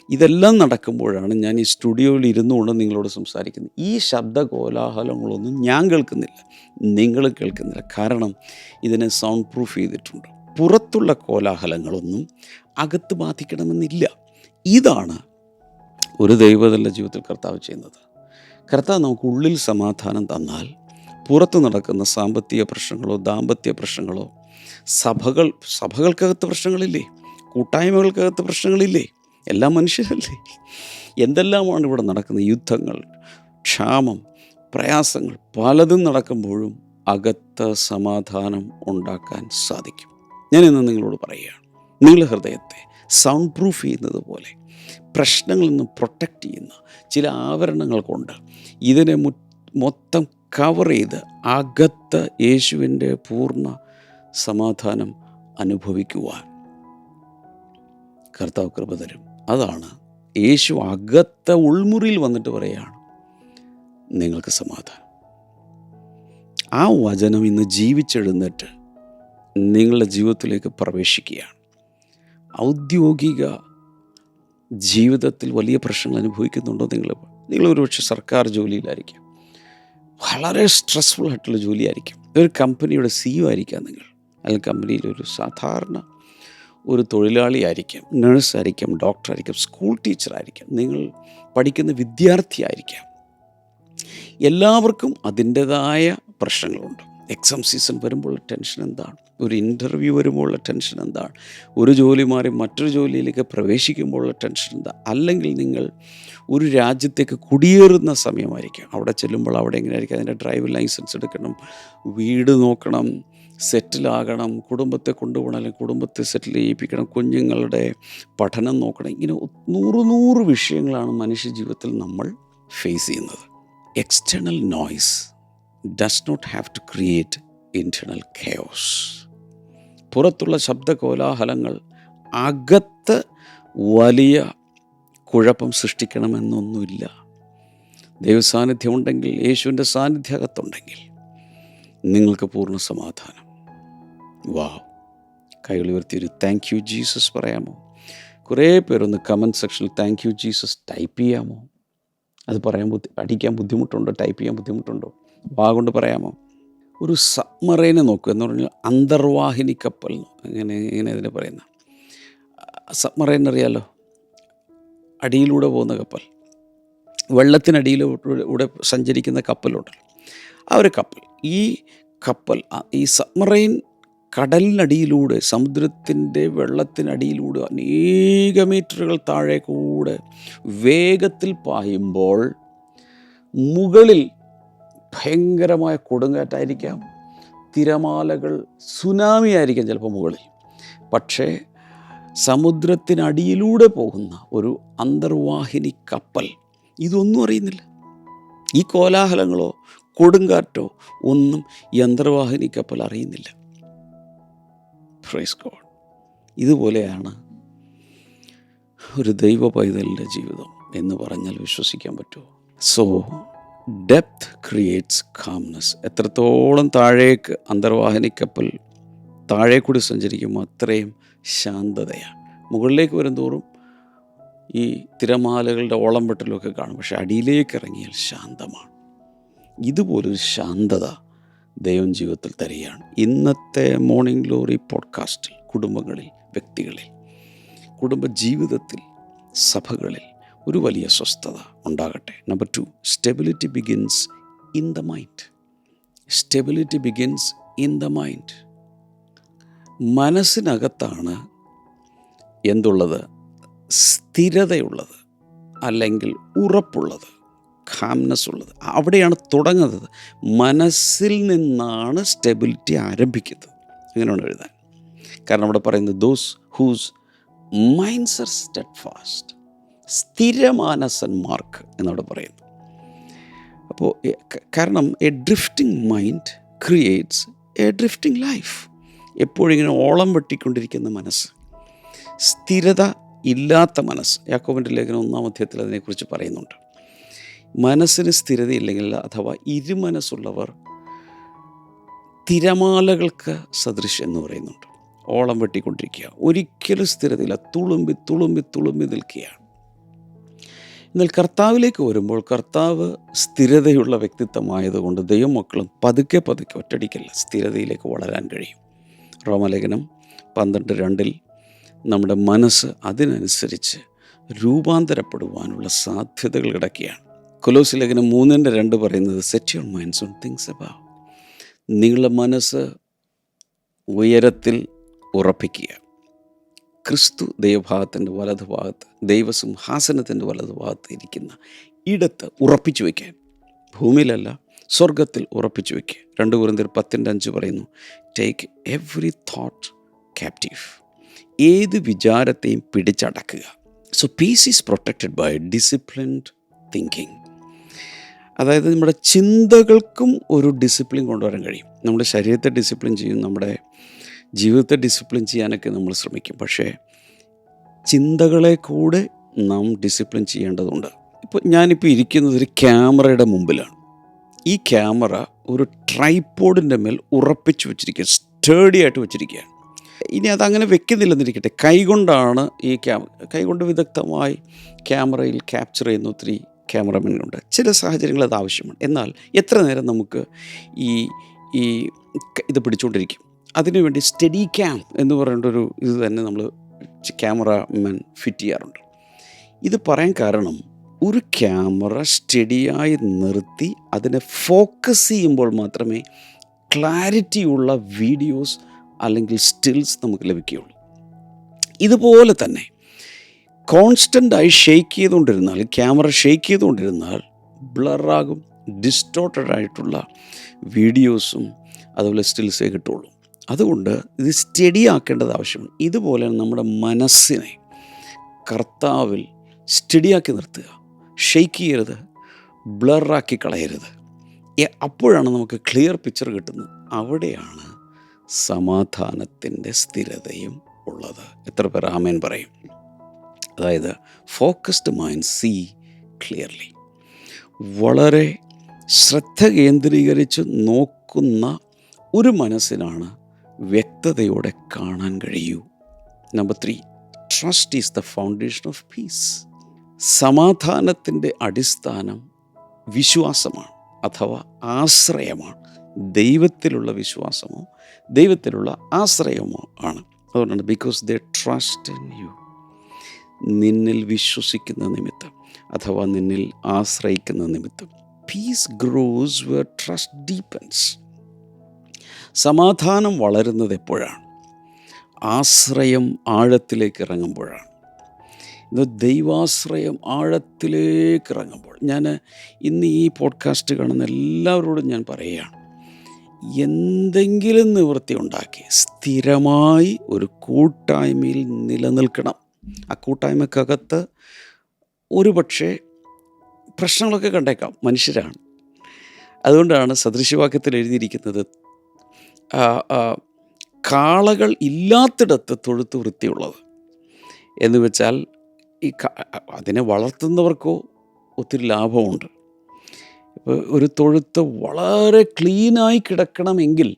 ഇതെല്ലാം നടക്കുമ്പോഴാണ് ഞാൻ ഈ സ്റ്റുഡിയോയിൽ ഇരുന്നുകൊണ്ട് നിങ്ങളോട് സംസാരിക്കുന്നത്. ഈ ശബ്ദ കോലാഹലങ്ങളൊന്നും ഞാൻ കേൾക്കുന്നില്ല, നിങ്ങൾ കേൾക്കുന്നില്ല. കാരണം ഇതിനെ സൗണ്ട് പ്രൂഫ് ചെയ്തിട്ടുണ്ട്. പുറത്തുള്ള കോലാഹലങ്ങളൊന്നും അകത്ത് ബാധിക്കണമെന്നില്ല. ഇതാണ് ഒരു ദൈവത്തിൻ്റെ ജീവിതത്തിൽ കർത്താവ് ചെയ്യുന്നത്. കർത്താവ് നമുക്ക് ഉള്ളിൽ സമാധാനം തന്നാൽ പുറത്ത് നടക്കുന്ന സാമ്പത്തിക പ്രശ്നങ്ങളോ ദാമ്പത്യ പ്രശ്നങ്ങളോ സഭകൾക്കകത്ത് പ്രശ്നങ്ങളില്ലേ, കൂട്ടായ്മകൾക്കകത്ത് പ്രശ്നങ്ങളില്ലേ, എല്ലാം മനുഷ്യരല്ലേ, എന്തെല്ലാമാണ് ഇവിടെ നടക്കുന്നത്, യുദ്ധങ്ങൾ, ക്ഷാമം, പ്രയാസങ്ങൾ പലതും നടക്കുമ്പോഴും അകത്ത് സമാധാനം ഉണ്ടാക്കാൻ സാധിക്കും. ഞാനിന്ന് നിങ്ങളോട് പറയുകയാണ്, നിങ്ങളുടെ ഹൃദയത്തെ സൗണ്ട് പ്രൂഫ് ചെയ്യുന്നത് പോലെ പ്രശ്നങ്ങളിൽ നിന്ന് പ്രൊട്ടക്റ്റ് ചെയ്യുന്ന ചില ആവരണങ്ങൾ കൊണ്ട് ഇതിനെ മൊത്തം കവർ ചെയ്ത് അകത്ത് യേശുവിൻ്റെ പൂർണ്ണ സമാധാനം അനുഭവിക്കുവാൻ കർത്താവ് കൃപ തരും. അതാണ് യേശു അകത്തെ ഉൾമുറിയിൽ വന്നിട്ട് പറയുകയാണ്, നിങ്ങൾക്ക് സമാധാനം. ആ വചനം ഇന്ന് ജീവിച്ചെഴുന്നേറ്റ് നിങ്ങളുടെ ജീവിതത്തിലേക്ക് പ്രവേശിക്കുകയാണ്. ഔദ്യോഗിക ജീവിതത്തിൽ വലിയ പ്രശ്നങ്ങൾ അനുഭവിക്കുന്നുണ്ടോ? നിങ്ങൾ ഒരുപക്ഷെ സർക്കാർ ജോലിയിലായിരിക്കാം, വളരെ സ്ട്രെസ്ഫുൾ ആയിട്ടുള്ള ജോലിയായിരിക്കും. ഒരു കമ്പനിയുടെ CEO ആയിരിക്കാം നിങ്ങൾ, അല്ലെങ്കിൽ കമ്പനിയിൽ ഒരു സാധാരണ ഒരു തൊഴിലാളിയായിരിക്കാം, നഴ്സായിരിക്കാം, ഡോക്ടറായിരിക്കാം, സ്കൂൾ ടീച്ചറായിരിക്കാം, നിങ്ങൾ പഠിക്കുന്ന വിദ്യാർത്ഥിയായിരിക്കാം. എല്ലാവർക്കും അതിൻ്റെതായ പ്രശ്നങ്ങളുണ്ട്. എക്സാം സീസൺ വരുമ്പോൾ ടെൻഷൻ എന്താണ്, ഒരു ഇൻ്റർവ്യൂ വരുമ്പോഴുള്ള ടെൻഷൻ എന്താണ്, ഒരു ജോലി മാറി മറ്റൊരു ജോലിയിലേക്ക് പ്രവേശിക്കുമ്പോഴുള്ള ടെൻഷൻ എന്താ, അല്ലെങ്കിൽ നിങ്ങൾ ഒരു രാജ്യത്തേക്ക് കുടിയേറുന്ന സമയമായിരിക്കും. അവിടെ ചെല്ലുമ്പോൾ അവിടെ എങ്ങനെയായിരിക്കും, അതിൻ്റെ ഡ്രൈവിംഗ് ലൈസൻസ് എടുക്കണം, വീട് നോക്കണം, സെറ്റിലാകണം, കുടുംബത്തെ കൊണ്ടുപോകണം, അല്ലെങ്കിൽ കുടുംബത്തെ സെറ്റിൽ ചെയ്യിപ്പിക്കണം, കുഞ്ഞുങ്ങളുടെ പഠനം നോക്കണം. ഇങ്ങനെ 100 വിഷയങ്ങളാണ് മനുഷ്യ ജീവിതത്തിൽ നമ്മൾ ഫേസ് ചെയ്യുന്നത്. External noise does not have to create internal chaos. പുറത്തുള്ള ശബ്ദ കോലാഹലങ്ങൾ അകത്ത് വലിയ കുഴപ്പം സൃഷ്ടിക്കണമെന്നൊന്നുമില്ല. ദൈവസാന്നിധ്യം ഉണ്ടെങ്കിൽ, യേശുവിൻ്റെ സാന്നിധ്യം അകത്തുണ്ടെങ്കിൽ നിങ്ങൾക്ക് പൂർണ്ണ സമാധാനം. വാവ്! കൈകൾ ഉയർത്തി ഒരു താങ്ക് യു ജീസസ് പറയാമോ? കുറേ പേരൊന്ന് കമൻറ്റ് സെക്ഷനിൽ താങ്ക് യു ജീസസ് ടൈപ്പ് ചെയ്യാമോ? അത് അടിക്കാൻ ബുദ്ധിമുട്ടുണ്ടോ? ടൈപ്പ് ചെയ്യാൻ ബുദ്ധിമുട്ടുണ്ടോ? കൊണ്ട് പറയാമോ? ഒരു സബ്മറൈനെ നോക്കുക എന്ന് പറഞ്ഞാൽ അന്തർവാഹിനി കപ്പൽ, ഇങ്ങനെ ഇതിനെ പറയുന്ന സബ്മറൈൻ അറിയാലോ, അടിയിലൂടെ പോകുന്ന കപ്പൽ, വെള്ളത്തിനടിയിലൂടെ സഞ്ചരിക്കുന്ന കപ്പലുണ്ടല്ലോ, ആ ഒരു കപ്പൽ. ഈ കപ്പൽ, ഈ സബ്മറൈൻ കടലിനടിയിലൂടെ, സമുദ്രത്തിൻ്റെ വെള്ളത്തിനടിയിലൂടെ അനേക മീറ്ററുകൾ താഴെ കൂടെ വേഗത്തിൽ പായുമ്പോൾ മുകളിൽ ഭയങ്കരമായ കൊടുങ്കാറ്റായിരിക്കാം, തിരമാലകൾ, സുനാമി ആയിരിക്കാം ചിലപ്പോൾ മുകളിൽ. പക്ഷേ സമുദ്രത്തിനടിയിലൂടെ പോകുന്ന ഒരു അന്തർവാഹിനി കപ്പൽ ഇതൊന്നും അറിയുന്നില്ല. ഈ കോലാഹലങ്ങളോ കൊടുങ്കാറ്റോ ഒന്നും ഈ അന്തർവാഹിനി കപ്പൽ അറിയുന്നില്ല. Praise God. ഇതുപോലെയാണ് ഒരു ദൈവ പൈതലിൻ്റെ ജീവിതം എന്ന് പറഞ്ഞാൽ വിശ്വസിക്കാൻ പറ്റുമോ? So depth creates calmness. എത്രത്തോളം താഴേക്ക് അന്തർവാഹിനി കപ്പൽ താഴെ കൂടി സഞ്ചരിക്കുമ്പോൾ അത്രയും ശാന്തതയാണ്. മുകളിലേക്ക് വരുംതോറും ഈ തിരമാലകളുടെ ഓളം വെട്ടലൊക്കെ കാണും, പക്ഷെ അടിയിലേക്ക് ഇറങ്ങിയാൽ ശാന്തമാണ്. ഇതുപോലൊരു ശാന്തത ദൈവം ജീവിതത്തിൽ തരികയാണ്. ഇന്നത്തെ മോർണിംഗ് ഗ്ലോറി പോഡ്കാസ്റ്റിൽ കുടുംബങ്ങളിൽ, വ്യക്തികളിൽ, കുടുംബജീവിതത്തിൽ, സഭകളിൽ ഒരു വലിയ സ്വസ്ഥത ഉണ്ടാകട്ടെ. Number 2, stability begins in the mind. Stability begins in the mind. മനസ്സിനകത്താണ് എന്തുള്ളത്? സ്ഥിരതയുള്ളത്, അല്ലെങ്കിൽ ഉറപ്പുള്ളത്, കാംനെസ് ഉള്ളത്. അവിടെയാണ് തുടങ്ങുന്നത്. മനസ്സിൽ നിന്നാണ് സ്റ്റെബിലിറ്റി ആരംഭിക്കുന്നത്. അങ്ങനെയാണ് എഴുതാൻ. കാരണം അവിടെ പറയുന്നത് those whose minds are steadfast, സ്ഥിരമാനസന്മാർക്ക് എന്നവിടെ പറയുന്നു. അപ്പോൾ കാരണം a drifting mind creates a drifting life. എപ്പോഴും ഇങ്ങനെ ഓളം വെട്ടിക്കൊണ്ടിരിക്കുന്ന മനസ്സ്, സ്ഥിരത ഇല്ലാത്ത മനസ്സ്. യാക്കോബിൻ്റെ ലേഖനം 1-ാം അധ്യായത്തിൽ അതിനെക്കുറിച്ച് പറയുന്നുണ്ട്. മനസ്സിന് സ്ഥിരതയില്ലെങ്കിൽ, അഥവാ ഇരുമനസ്സുള്ളവർ തിരമാലകൾക്ക് സദൃശം എന്ന് പറയുന്നുണ്ട്. ഓളം വെട്ടിക്കൊണ്ടിരിക്കുക, ഒരിക്കലും സ്ഥിരതയില്ല, തുളുമ്പി തുളുമ്പി തുളുമ്പി നിൽക്കുകയാണ്. എന്നാൽ കർത്താവിലേക്ക് വരുമ്പോൾ കർത്താവ് സ്ഥിരതയുള്ള വ്യക്തിത്വമായതുകൊണ്ട് ദൈവമക്കളും പതുക്കെ പതുക്കെ ഒറ്റടിക്കല്ല സ്ഥിരതയിലേക്ക് വളരാൻ കഴിയും. റോമാലേഖനം 12:2 നമ്മുടെ മനസ്സ് അതിനനുസരിച്ച് രൂപാന്തരപ്പെടുവാനുള്ള സാധ്യതകൾ കിടക്കുകയാണ്. കൊലോസ്യ ലേഖനം 3:2 പറയുന്നത് set your minds on things above. നിങ്ങളുടെ മനസ്സ് ഉയരത്തിൽ ഉറപ്പിക്കുക. ക്രിസ്തു ദൈവഭാഗത്തിൻ്റെ വലതുഭാഗത്ത്, ദൈവസിംഹാസനത്തിൻ്റെ വലതുഭാഗത്ത് ഇരിക്കുന്ന ഇടത്ത് ഉറപ്പിച്ചു വയ്ക്കാൻ, ഭൂമിയിലല്ല സ്വർഗത്തിൽ ഉറപ്പിച്ചു വയ്ക്കുക. 2 കൊരിന്ത്യർ 10:5 പറയുന്നു, ടേക്ക് എവറി തോട്ട് ക്യാപ്റ്റീവ്. ഏത് വിചാരത്തെയും പിടിച്ചടക്കുക. So peace is protected by disciplined thinking. അതായത് നമ്മുടെ ചിന്തകൾക്കും ഒരു ഡിസിപ്ലിൻ കൊണ്ടുവരാൻ കഴിയും. നമ്മുടെ ശരീരത്തെ ഡിസിപ്ലിൻ ചെയ്യും, നമ്മുടെ ജീവിതത്തെ ഡിസിപ്ലിൻ ചെയ്യാനൊക്കെ നമ്മൾ ശ്രമിക്കും. പക്ഷേ ചിന്തകളെ കൂടെ നാം ഡിസിപ്ലിൻ ചെയ്യേണ്ടതുണ്ട്. ഞാനിപ്പോൾ ഇരിക്കുന്നത് ഒരു ക്യാമറയുടെ മുമ്പിലാണ്. ഈ ക്യാമറ ഒരു ട്രൈപോഡിൻ്റെ മേൽ ഉറപ്പിച്ച് വെച്ചിരിക്കുക, സ്റ്റേഡിയായിട്ട് വെച്ചിരിക്കുകയാണ്. ഇനി അതങ്ങനെ വെക്കുന്നില്ലെന്നിരിക്കട്ടെ, കൈകൊണ്ടാണ് ഈ കൈകൊണ്ട് വിദഗ്ധമായി ക്യാമറയിൽ ക്യാപ്ചർ ചെയ്യുന്ന ഒത്തിരി ക്യാമറമാനുണ്ട്. ചില സാഹചര്യങ്ങൾ അത് ആവശ്യമാണ്. എന്നാൽ എത്ര നേരം നമുക്ക് ഇത് പിടിച്ചുകൊണ്ടിരിക്കും? അതിനുവേണ്ടി സ്റ്റഡി ക്യാം എന്ന് പറയേണ്ടൊരു ഇത് തന്നെ നമ്മൾ ക്യാമറമാൻ ഫിറ്റ് ചെയ്യാറുണ്ട്. ഇത് പറയാൻ കാരണം, ഒരു ക്യാമറ സ്റ്റഡിയായി നിർത്തി അതിനെ ഫോക്കസ് ചെയ്യുമ്പോൾ മാത്രമേ ക്ലാരിറ്റിയുള്ള വീഡിയോസ് അല്ലെങ്കിൽ സ്റ്റിൽസ് നമുക്ക് ലഭിക്കുകയുള്ളൂ. ഇതുപോലെ തന്നെ കോൺസ്റ്റൻ്റായി ഷെയ്ക്ക് ചെയ്തുകൊണ്ടിരുന്നാൽ, ക്യാമറ ഷെയ്ക്ക് ചെയ്തുകൊണ്ടിരുന്നാൽ ബ്ലറാകും, ഡിസ്റ്റോർട്ടഡ് ആയിട്ടുള്ള വീഡിയോസും അതുപോലെ സ്റ്റിൽസേ കിട്ടുള്ളൂ. അതുകൊണ്ട് ഇത് സ്റ്റഡി ആക്കേണ്ടത് ആവശ്യമാണ്. ഇതുപോലെ നമ്മുടെ മനസ്സിനെ കർത്താവിൽ സ്റ്റഡിയാക്കി നിർത്തുക. ഷെയ്ക്ക് ചെയ്യരുത്, ബ്ലറാക്കി കളയരുത്. അപ്പോഴാണ് നമുക്ക് ക്ലിയർ പിക്ചർ കിട്ടുന്നത്. അവിടെയാണ് സമാധാനത്തിൻ്റെ സ്ഥിരതയും ഉള്ളത്. എത്ര പേർ ആമേൻ പറയും? അതായത് ഫോക്കസ്ഡ് മൈൻഡ് സീ ക്ലിയർലി. വളരെ ശ്രദ്ധ കേന്ദ്രീകരിച്ച് നോക്കുന്ന ഒരു മനസ്സിനാണ് വ്യക്തതയോടെ കാണാൻ കഴിയൂ. Number 3, trust is the foundation of peace. സമാധാനത്തിൻ്റെ അടിസ്ഥാനം വിശ്വാസമാണ് അഥവാ ആശ്രയമാണ്. ദൈവത്തിലുള്ള വിശ്വാസമോ ദൈവത്തിലുള്ള ആശ്രയമോ ആണ്. അതുകൊണ്ടാണ് because they trust in you. നിന്നിൽ വിശ്വസിക്കുന്ന നിമിത്തം അഥവാ നിന്നിൽ ആശ്രയിക്കുന്ന നിമിത്തം. Peace grows where trust deepens. സമാധാനം വളരുന്നത് എപ്പോഴാണ്? ആശ്രയം ആഴത്തിലേക്ക് ഇറങ്ങുമ്പോഴാണ്. ഇത് ദൈവാശ്രയം ആഴത്തിലേക്ക് ഇറങ്ങുമ്പോൾ. ഞാൻ ഇന്ന് ഈ പോഡ്കാസ്റ്റ് കാണുന്ന എല്ലാവരോടും ഞാൻ പറയുകയാണ്, എന്തെങ്കിലും നിവൃത്തി ഉണ്ടാക്കി സ്ഥിരമായി ഒരു കൂട്ടായ്മയിൽ നിലനിൽക്കണം. ആ കൂട്ടായ്മക്കകത്ത് ഒരു പക്ഷേ പ്രശ്നങ്ങളൊക്കെ കണ്ടേക്കാം, മനുഷ്യരാണ്. അതുകൊണ്ടാണ് സദൃശവാക്യത്തിൽ എഴുതിയിരിക്കുന്നത്, കാളകൾ ഇല്ലാത്തിടത്ത് തൊഴുത്ത് വൃത്തിയുള്ളത് എന്ന് വെച്ചാൽ അതിനെ വളർത്തുന്നവർക്കോ ഒത്തിരി ലാഭമുണ്ട്. ഇപ്പോൾ ഒരു തൊഴുത്ത് വളരെ ക്ലീനായി കിടക്കണമെങ്കിൽ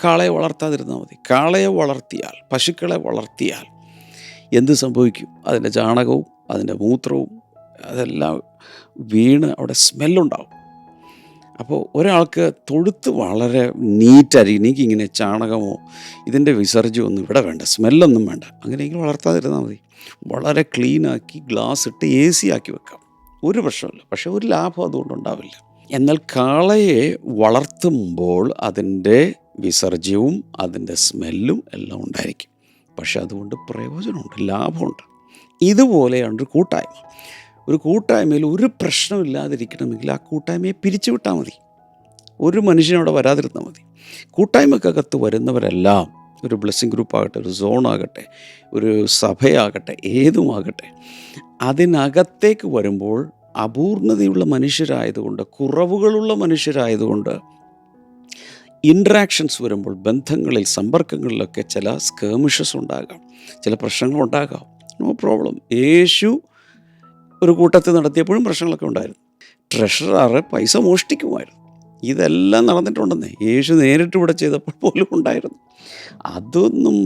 കാളയെ വളർത്താതിരുന്നാൽ മതി. കാളയെ വളർത്തിയാൽ, പശുക്കളെ വളർത്തിയാൽ എന്ത് സംഭവിക്കും? അതിൻ്റെ ചാണകവും അതിൻ്റെ മൂത്രവും അതെല്ലാം വീണ് അവിടെ സ്മെല്ലുണ്ടാവും. അപ്പോൾ ഒരാൾക്ക് തൊഴുത്ത് വളരെ നീറ്റായിരിക്കും. എനിക്കിങ്ങനെ ചാണകമോ ഇതിൻ്റെ വിസർജ്യമൊന്നും ഇവിടെ വേണ്ട, സ്മെല്ലൊന്നും വേണ്ട. അങ്ങനെയെങ്കിൽ വളർത്താതിരുന്നാൽ മതി. വളരെ ക്ലീനാക്കി ഗ്ലാസ് ഇട്ട് AC ആക്കി വെക്കാം, ഒരു പ്രശ്നമില്ല. പക്ഷേ ഒരു ലാഭം അതുകൊണ്ടുണ്ടാവില്ല. എന്നാൽ കാളയെ വളർത്തുമ്പോൾ അതിൻ്റെ വിസർജ്യവും അതിൻ്റെ സ്മെല്ലും എല്ലാം ഉണ്ടായിരിക്കും. പക്ഷെ അതുകൊണ്ട് പ്രയോജനമുണ്ട്, ലാഭമുണ്ട്. ഇതുപോലെയാണ് ഒരു കൂട്ടായ്മ. ഒരു കൂട്ടായ്മയിൽ ഒരു പ്രശ്നമില്ലാതിരിക്കണമെങ്കിൽ ആ കൂട്ടായ്മയെ പിരിച്ചു വിട്ടാൽ മതി. ഒരു മനുഷ്യനവിടെ വരാതിരുന്നാൽ മതി. കൂട്ടായ്മക്കകത്ത് വരുന്നവരെല്ലാം, ഒരു ബ്ലെസ്സിങ് ഗ്രൂപ്പാകട്ടെ, ഒരു സോണാകട്ടെ, ഒരു സഭയാകട്ടെ, ഏതുമാകട്ടെ, അതിനകത്തേക്ക് വരുമ്പോൾ അപൂർണതയുള്ള മനുഷ്യരായതുകൊണ്ട്, കുറവുകളുള്ള മനുഷ്യരായതുകൊണ്ട് ഇൻട്രാക്ഷൻസ് വരുമ്പോൾ, ബന്ധങ്ങളിൽ, സമ്പർക്കങ്ങളിലൊക്കെ ചില സ്കേമിഷസ് ഉണ്ടാകാം, ചില പ്രശ്നങ്ങളുണ്ടാകാം. No problem. യേശു ഒരു കൂട്ടത്തിൽ നടത്തിയപ്പോഴും പ്രശ്നങ്ങളൊക്കെ ഉണ്ടായിരുന്നു. ട്രഷറർ പൈസ മോഷ്ടിക്കുമായിരുന്നു. ഇതെല്ലാം നടന്നിട്ടുണ്ടെന്നേ. യേശു നേരിട്ട് ഇവിടെ ചെയ്തപ്പോൾ പോലും ഉണ്ടായിരുന്നു. അതൊന്നും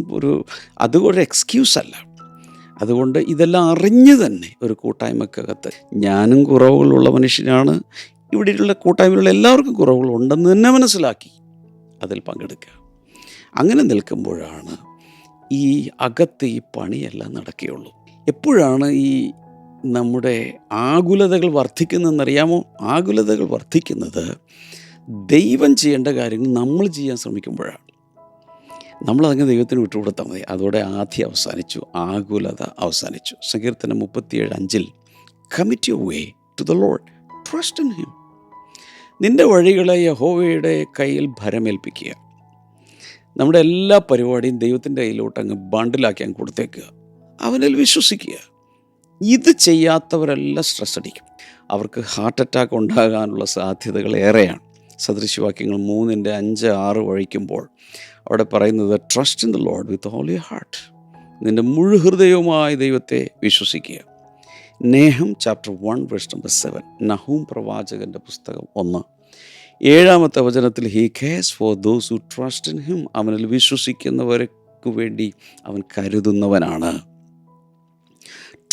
അതൊരു എക്സ്ക്യൂസല്ല. അതുകൊണ്ട് ഇതെല്ലാം അറിഞ്ഞ് തന്നെ ഒരു കൂട്ടായ്മക്കകത്ത് ഞാനും കുറവുകളുള്ള മനുഷ്യനാണ്, ഇവിടെയുള്ള കൂട്ടായ്മയിലുള്ള എല്ലാവർക്കും കുറവുകളുണ്ടെന്ന് തന്നെ മനസ്സിലാക്കി അതിൽ പങ്കെടുക്കുക. അങ്ങനെ നിൽക്കുമ്പോഴാണ് ഈ അകത്ത് ഈ പണിയെല്ലാം നടക്കുകയുള്ളൂ. എപ്പോഴാണ് ഈ നമ്മുടെ ആകുലതകൾ വർദ്ധിക്കുന്നതെന്നറിയാമോ? ആകുലതകൾ വർദ്ധിക്കുന്നത് ദൈവം ചെയ്യേണ്ട കാര്യങ്ങൾ നമ്മൾ ചെയ്യാൻ ശ്രമിക്കുമ്പോഴാണ്. നമ്മളതങ്ങ് ദൈവത്തിന് വിട്ടുകൊടുത്താൽ മതി. അതോടെ ആദ്യം അവസാനിച്ചു, ആകുലത അവസാനിച്ചു. സങ്കീർത്തനം 37:5 commit your way to the Lord, trust in him. നിൻ്റെ വഴികളെ യഹോവയുടെ കയ്യിൽ ഭരമേൽപ്പിക്കുക. നമ്മുടെ എല്ലാ പരിപാടിയും ദൈവത്തിൻ്റെ കയ്യിലോട്ട് അങ്ങ് ബണ്ടിലാക്കി അങ്ങ് കൊടുത്തേക്കുക. അവനിൽ വിശ്വസിക്കുക. ഇത് ചെയ്യാത്തവരെല്ലാം സ്ട്രെസ് അടിക്കും. അവർക്ക് ഹാർട്ട് അറ്റാക്ക് ഉണ്ടാകാനുള്ള സാധ്യതകൾ ഏറെയാണ്. സദൃശവാക്യങ്ങൾ 3:5-6 വഴിക്കുമ്പോൾ അവിടെ പറയുന്നത് trust in the Lord with all your heart. നിൻ്റെ മുഴു ഹൃദയവുമായി ദൈവത്തെ വിശ്വസിക്കുക. നേഹം ചാപ്റ്റർ 1:7, നഹൂം പ്രവാചകൻ്റെ പുസ്തകം 1:7 വചനത്തിൽ he cares for those who trust in him. അവനിൽ വിശ്വസിക്കുന്നവർക്ക് വേണ്ടി അവൻ കരുതുന്നവനാണ്.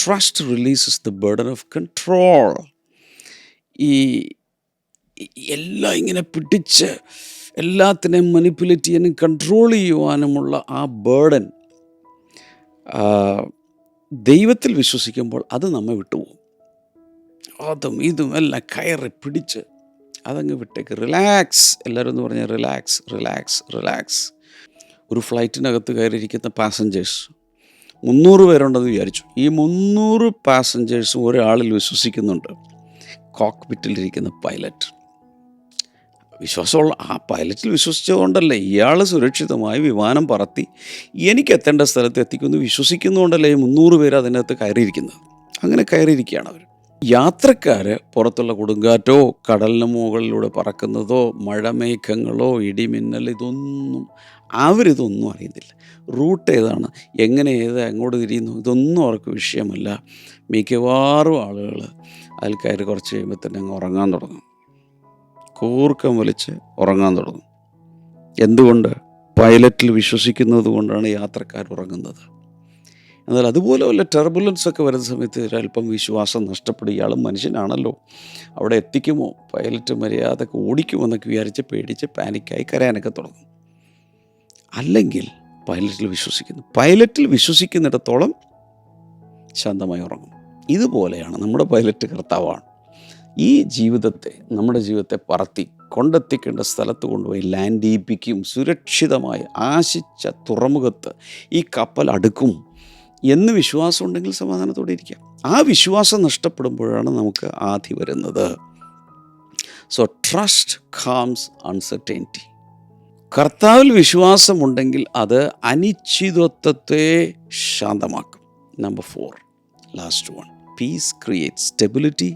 Trust releases the burden of control. ഈ എല്ലാം ഇങ്ങനെ പിടിച്ച് എല്ലാത്തിനെയും മനിപ്പുലേറ്റ് ചെയ്യാനും കൺട്രോൾ ചെയ്യുവാനുമുള്ള ആ ബേർഡൻ ദൈവത്തിൽ വിശ്വസിക്കുമ്പോൾ അത് നമ്മെ വിട്ടുപോകും. അതും ഇതും എല്ലാം കയറി പിടിച്ച് അതങ്ങ് വിട്ടേക്ക്. റിലാക്സ്. എല്ലാവരും എന്ന് പറഞ്ഞാൽ റിലാക്സ്, റിലാക്സ്, റിലാക്സ്. ഒരു ഫ്ലൈറ്റിനകത്ത് കയറിയിരിക്കുന്ന പാസഞ്ചേഴ്സ് 300 പേരുണ്ടെന്ന് വിചാരിച്ചു. ഈ 300 പാസഞ്ചേഴ്സും ഒരാളിൽ വിശ്വസിക്കുന്നുണ്ട്, കോക്ക്പിറ്റിലിരിക്കുന്ന പൈലറ്റ്. വിശ്വാസമുള്ള ആ പൈലറ്റിൽ വിശ്വസിച്ചതുകൊണ്ടല്ലേ ഇയാൾ സുരക്ഷിതമായി വിമാനം പറത്തി എനിക്ക് എത്തേണ്ട സ്ഥലത്ത് എത്തിക്കുമെന്ന് വിശ്വസിക്കുന്നതുകൊണ്ടല്ലേ ഈ 300 പേര് അതിനകത്ത് കയറിയിരിക്കുന്നത്. അങ്ങനെ കയറിയിരിക്കുകയാണ് അവർ. യാത്രക്കാർ പുറത്തുള്ള കൊടുങ്കാറ്റോ കടലിന് മുകളിലൂടെ പറക്കുന്നതോ മഴമേഘങ്ങളോ ഇടിമിന്നൽ അവരിതൊന്നും അറിയുന്നില്ല. റൂട്ട് ഏതാണ്, എങ്ങോട്ട് തിരിയുന്നു, ഇതൊന്നും അവർക്ക് വിഷയമല്ല. മിക്കവാറും ആളുകൾ അതിൽ കയറി കുറച്ച് കഴിയുമ്പോൾ തന്നെ അങ്ങ് ഉറങ്ങാൻ തുടങ്ങും. കൂർക്കം വലിച്ച് ഉറങ്ങാൻ തുടങ്ങും. എന്തുകൊണ്ട്? പൈലറ്റിൽ വിശ്വസിക്കുന്നത് കൊണ്ടാണ് യാത്രക്കാർ ഉറങ്ങുന്നത്. എന്നാൽ അതുപോലെ വല്ല ടെർബുലൻസ് ഒക്കെ വരുന്ന സമയത്ത് ഒരല്പം വിശ്വാസം നഷ്ടപ്പെടും. ഇയാളും മനുഷ്യനാണല്ലോ, അവിടെ എത്തിക്കുമോ, പൈലറ്റ് മര്യാദക്ക് ഓടിക്കുമെന്നൊക്കെ വിചാരിച്ച് പേടിച്ച് പാനിക്കായി കരയാനൊക്കെ തുടങ്ങും. അല്ലെങ്കിൽ പൈലറ്റിൽ വിശ്വസിക്കുന്നിടത്തോളം ശാന്തമായി ഉറങ്ങും. ഇതുപോലെയാണ് നമ്മുടെ പൈലറ്റ് കർത്താവാണ്. ഈ നമ്മുടെ ജീവിതത്തെ പറത്തി കൊണ്ടെത്തിക്കേണ്ട സ്ഥലത്ത് കൊണ്ടുപോയി ലാൻഡ് ചെയ്യിപ്പിക്കും. സുരക്ഷിതമായി ആശിച്ച തുറമുഖത്ത് ഈ കപ്പൽ അടുക്കും എന്ന് വിശ്വാസം ഉണ്ടെങ്കിൽ സമാധാനത്തോടെ ഇരിക്കാം. ആ വിശ്വാസം നഷ്ടപ്പെടുമ്പോഴാണ് നമുക്ക് ആധി വരുന്നത്. So trust calms uncertainty. കർത്താവിൽ വിശ്വാസമുണ്ടെങ്കിൽ അത് അനിശ്ചിതത്വത്തെ ശാന്തമാക്കും. Number 4, last one, peace create stability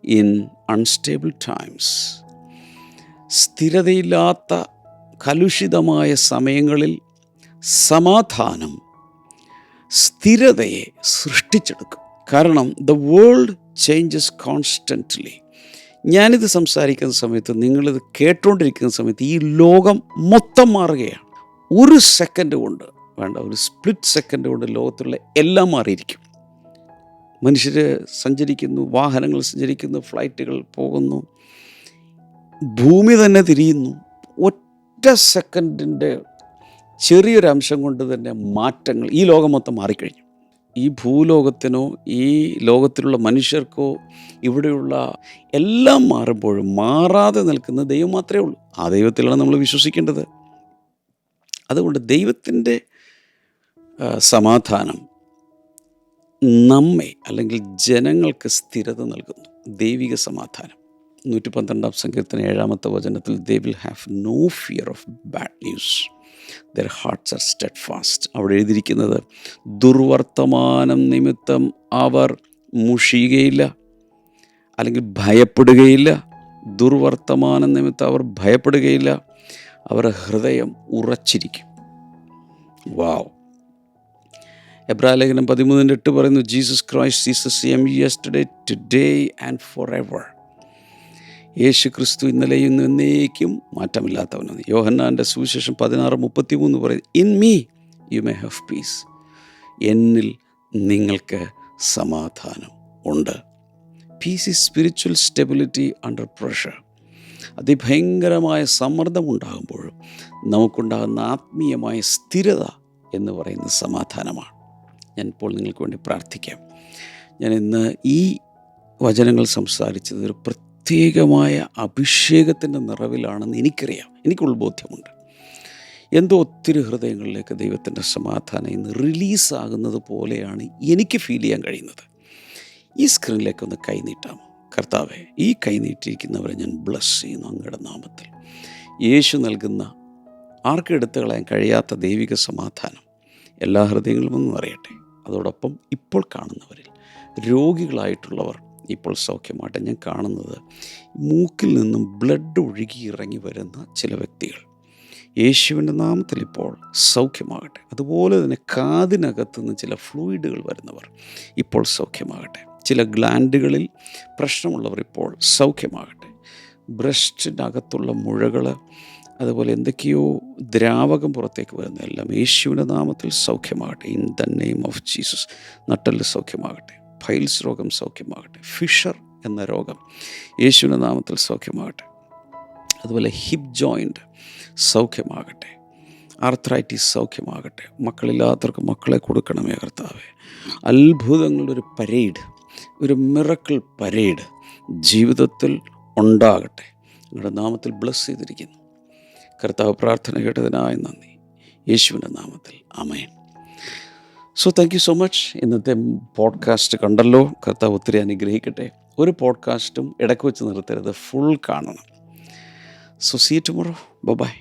in unstable times. സ്ഥിരതയില്ലാത്ത കലുഷിതമായ സമയങ്ങളിൽ സമാധാനം സ്ഥിരതയെ സൃഷ്ടിച്ചെടുക്കും. കാരണം ദ വേൾഡ് ചേഞ്ചസ് കോൺസ്റ്റൻ്റ്ലി. ഞാനിത് സംസാരിക്കുന്ന സമയത്ത്, നിങ്ങളിത് കേട്ടുകൊണ്ടിരിക്കുന്ന സമയത്ത് ഈ ലോകം മൊത്തം മാറുകയാണ്. ഒരു സെക്കൻഡ് കൊണ്ട് ഒരു സ്പ്ലിറ്റ് സെക്കൻഡ് കൊണ്ട് ലോകത്തുള്ള എല്ലാം മാറിയിരിക്കും. മനുഷ്യർ സഞ്ചരിക്കുന്നു, വാഹനങ്ങൾ സഞ്ചരിക്കുന്നു, ഫ്ലൈറ്റുകൾ പോകുന്നു, ഭൂമി തന്നെ തിരിയുന്നു. ഒറ്റ സെക്കൻഡിൻ്റെ ചെറിയൊരു അംശം കൊണ്ട് തന്നെ മാറ്റങ്ങൾ ഈ ലോകം മൊത്തം മാറിക്കഴിഞ്ഞു. ഈ ഭൂലോകത്തിനോ ഈ ലോകത്തിലുള്ള മനുഷ്യർക്കോ ഇവിടെയുള്ള എല്ലാം മാറുമ്പോഴും മാറാതെ നിൽക്കുന്ന ദൈവം മാത്രമേ ഉള്ളൂ. ആ ദൈവത്തിലാണ് നമ്മൾ വിശ്വസിക്കേണ്ടത്. അതുകൊണ്ട് ദൈവത്തിൻ്റെ സമാധാനം നമ്മെ അല്ലെങ്കിൽ ജനങ്ങൾക്ക് സ്ഥിരത നൽകുന്നു. ദൈവിക സമാധാനം. 112 സങ്കീർത്തനം 7 വചനത്തിൽ they will have no fear of bad news, their hearts are steadfast. അവിടെ എഴുതിയിരിക്കുന്നത് ദുർവർത്തമാനം നിമിത്തം അവർ മുഷിയുകയില്ല, അല്ലെങ്കിൽ ഭയപ്പെടുകയില്ല. ദുർവർത്തമാനം നിമിത്തം അവർ ഭയപ്പെടുകയില്ല, അവരുടെ ഹൃദയം ഉറച്ചിരിക്കും. വാവ്. എബ്രായലേഖനം 13:8 പറയുന്നു, Jesus Christ is the same yesterday today and forever. യേശു ക്രിസ്തു ഇന്നലെയും ഇന്നും എന്നേക്കും മാറ്റമില്ലാത്തവനാണ്. യോഹന്നാൻ്റെ സുവിശേഷം 16:33 പറയും, in me you may have peace. എന്നിൽ നിങ്ങൾക്ക് സമാധാനം ഉണ്ട്. Peace is spiritual stability under pressure. അതിഭയങ്കരമായ സമ്മർദ്ദമുണ്ടാകുമ്പോഴും നമുക്കുണ്ടാകുന്ന ആത്മീയമായ സ്ഥിരത എന്ന് പറയുന്ന സമാധാനമാണ്. ഞാൻ ഇപ്പോൾ നിങ്ങൾക്ക് വേണ്ടി പ്രാർത്ഥിക്കാം. ഞാൻ ഇന്ന് ഈ വചനങ്ങൾ സംസാരിച്ചത് ഒരു പ്രത്യേകമായ അഭിഷേകത്തിൻ്റെ നിറവിലാണെന്ന് എനിക്കറിയാം, എനിക്കുള്ള ബോധ്യമുണ്ട്. എന്തോ ഒത്തിരി ഹൃദയങ്ങളിലേക്ക് ദൈവത്തിൻ്റെ സമാധാനം ഇന്ന് റിലീസാകുന്നത് പോലെയാണ് എനിക്ക് ഫീൽ ചെയ്യാൻ കഴിയുന്നത്. ഈ സ്ക്രീനിലേക്കൊന്ന് കൈനീട്ടാമോ? കർത്താവേ, ഈ കൈനീട്ടിയിരിക്കുന്നവരെ ഞാൻ ബ്ലസ് ചെയ്യുന്നു അങ്ങയുടെ നാമത്തിൽ. യേശു നൽകുന്ന ആർക്കും എടുത്തു കളയാൻ കഴിയാത്ത ദൈവിക സമാധാനം എല്ലാ ഹൃദയങ്ങളിലും ഒന്നും അറിയട്ടെ. അതോടൊപ്പം ഇപ്പോൾ കാണുന്നവരിൽ രോഗികളായിട്ടുള്ളവർ ഇപ്പോൾ സൗഖ്യമാകട്ടെ. ഞാൻ കാണുന്നത് മൂക്കിൽ നിന്നും ബ്ലഡ് ഒഴുകി ഇറങ്ങി വരുന്ന ചില വ്യക്തികൾ യേശുവിൻ്റെ നാമത്തിൽ ഇപ്പോൾ സൗഖ്യമാകട്ടെ. അതുപോലെ തന്നെ കാതിനകത്തുനിന്ന് ചില ഫ്ലൂയിഡുകൾ വരുന്നവർ ഇപ്പോൾ സൗഖ്യമാകട്ടെ. ചില ഗ്ലാൻഡുകളിൽ പ്രശ്നമുള്ളവർ ഇപ്പോൾ സൗഖ്യമാകട്ടെ. ബ്രസ്റ്റിനകത്തുള്ള മുഴകൾ, അതുപോലെ എന്തൊക്കെയോ ദ്രാവകം പുറത്തേക്ക് വരുന്നതെല്ലാം യേശുവിൻ്റെ നാമത്തിൽ സൗഖ്യമാകട്ടെ. In the name of Jesus. നട്ടെല്ല് സൗഖ്യമാകട്ടെ. ഫൈൽസ് രോഗം സൗഖ്യമാകട്ടെ. ഫിഷർ എന്ന രോഗം യേശുവിൻ്റെ നാമത്തിൽ സൗഖ്യമാകട്ടെ. അതുപോലെ ഹിപ്പ് ജോയിൻ്റ് സൗഖ്യമാകട്ടെ. ആർത്രൈറ്റിസ് സൗഖ്യമാകട്ടെ. മക്കളില്ലാത്തവർക്ക് മക്കളെ കൊടുക്കണമേ കർത്താവേ. അത്ഭുതങ്ങളുടെ ഒരു പരേഡ്, ഒരു മിറക്കിൾ പരേഡ് ജീവിതത്തിൽ ഉണ്ടാകട്ടെ. നിങ്ങളുടെ നാമത്തിൽ ബ്ലസ് ചെയ്തിരിക്കുന്നു കർത്താവ്. പ്രാർത്ഥന കേട്ടതിനായി നന്ദി, യേശുവിൻ്റെ നാമത്തിൽ ആമേൻ. So thank you so much. ഇന്നത്തെ പോഡ്കാസ്റ്റ് കണ്ടല്ലോ. കർത്താവ് ഒത്തിരി അനുഗ്രഹിക്കട്ടെ. ഒരു പോഡ്കാസ്റ്റും ഇടയ്ക്ക് വെച്ച് നിർത്തരുത്, ഫുൾ കാണണം. So see you tomorrow. By.